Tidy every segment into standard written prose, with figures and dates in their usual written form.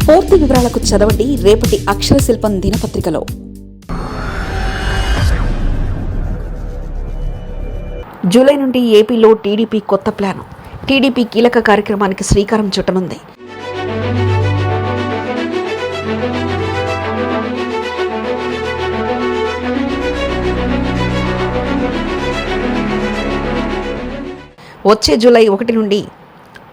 పూర్తి వివరాలకు చదవండి రేపటి అక్షర శిల్పం దినపత్రికలో. జూలై నుండి ఏపీలో టీడీపీ కొత్త ప్లాను. టీడీపీ కీలక కార్యక్రమానికి శ్రీకారం చుట్టనుంది. వచ్చే జూలై 1 నుండి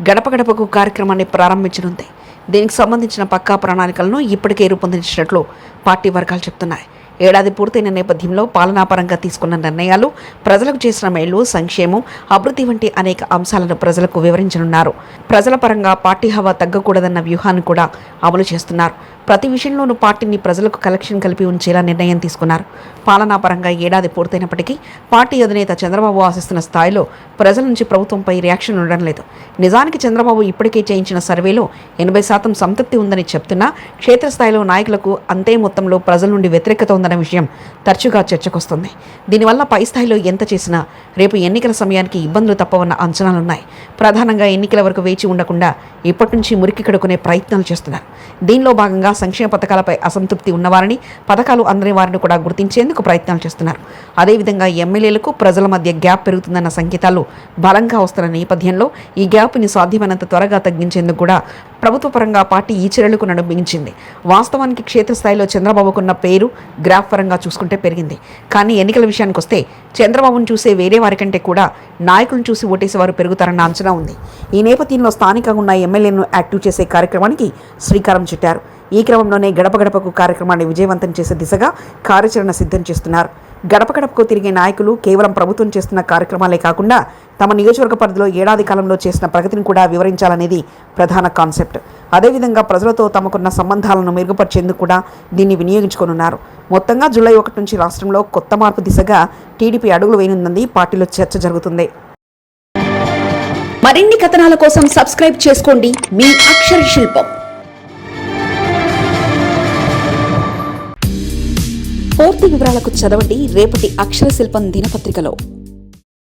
గడప గడపకు కార్యక్రమాన్ని ప్రారంభించనుంది. దీనికి సంబంధించిన పక్కా ప్రణాళికలను ఇప్పటికే రూపొందించినట్లు పార్టీ వర్గాలు చెబుతున్నాయి. ఏడాది పూర్తయిన నేపథ్యంలో పాలనాపరంగా తీసుకున్న నిర్ణయాలు, ప్రజలకు చేసిన మేళ్లు, సంక్షేమం, అభివృద్ధి వంటి అనేక అంశాలను ప్రజలకు వివరించనున్నారు. ప్రజల పరంగా పార్టీ హవా తగ్గకూడదన్న వ్యూహాన్ని కూడా అమలు చేస్తున్నారు. ప్రతి విషయంలోనూ పార్టీని ప్రజలకు కలెక్షన్ కలిపి ఉంచేలా నిర్ణయం తీసుకున్నారు. పాలనాపరంగా ఏడాది పూర్తయినప్పటికీ పార్టీ అధినేత చంద్రబాబు ఆశిస్తున్న స్థాయిలో ప్రజల నుంచి ప్రభుత్వంపై రియాక్షన్ ఉండడం లేదు. నిజానికి చంద్రబాబు ఇప్పటికే చేయించిన సర్వేలో 80% సంతృప్తి ఉందని చెప్తున్నా క్షేత్రస్థాయిలో నాయకులకు అంతే మొత్తంలో ప్రజల నుండి వ్యతిరేకత ఉందన్న విషయం తరచుగా చర్చకొస్తుంది. దీనివల్ల పై స్థాయిలో ఎంత చేసినా రేపు ఎన్నికల సమయానికి ఇబ్బందులు తప్పవన్న అంచనాలున్నాయి. ప్రధానంగా ఎన్నికల వరకు వేచి ఉండకుండా ఇప్పటి నుంచి మురికి కడుకునే ప్రయత్నాలు చేస్తున్నారు. దీనిలో భాగంగా సంక్షేమ పథకాలపై అసంతృప్తి ఉన్నవారిని, పథకాలు అందని వారిని కూడా గుర్తించేందుకు ప్రయత్నాలు చేస్తున్నారు. అదేవిధంగా ఎమ్మెల్యేలకు ప్రజల మధ్య గ్యాప్ పెరుగుతుందన్న సంకేతాలు బలంగా వస్తున్న నేపథ్యంలో ఈ గ్యాప్ని సాధ్యమైనంత త్వరగా తగ్గించేందుకు కూడా ప్రభుత్వ పరంగా పార్టీ ఈ చర్యలకు నడుంబించింది. వాస్తవానికి క్షేత్రస్థాయిలో చంద్రబాబుకున్న పేరు గ్రాఫ్ పరంగా చూసుకుంటే పెరిగింది. కానీ ఎన్నికల విషయానికి వస్తే చంద్రబాబును చూసే వేరే వారికంటే కూడా నాయకులను చూసి ఓటేసేవారు పెరుగుతారన్న అంచనా ఉంది. ఈ నేపథ్యంలో స్థానికంగా ఉన్న ఎమ్మెల్యేలను యాక్టివ్ చేసే కార్యక్రమానికి శ్రీకారం చుట్టారు. ఈ క్రమంలోనే గడప గడపకు కార్యక్రమాన్ని విజయవంతం చేసే దిశగా కార్యాచరణ సిద్ధం చేస్తున్నారు. గడప గడపకు తిరిగే నాయకులు కేవలం ప్రభుత్వం చేస్తున్న కార్యక్రమాలే కాకుండా తమ నియోజకవర్గ పరిధిలో ఏడాది కాలంలో చేసిన ప్రగతిని కూడా వివరించాలనేది ప్రధాన కాన్సెప్ట్. అదేవిధంగా ప్రజలతో తమకున్న సంబంధాలను మెరుగుపరిచేందుకు కూడా దీన్ని వినియోగించుకోనున్నారు. మొత్తంగా జూలై 1 నుంచి రాష్ట్రంలో కొత్త మార్పు దిశగా టీడీపీ అడుగులు వేయనుందని పార్టీలో చర్చ జరుగుతుంది. మరిన్ని కథనాల కోసం సబ్స్క్రైబ్ చేసుకోండి మీ అక్షర శిల్పం. పూర్తి వివరాలకు చదవండి రేపటి అక్షర శిల్పం దినపత్రికలో.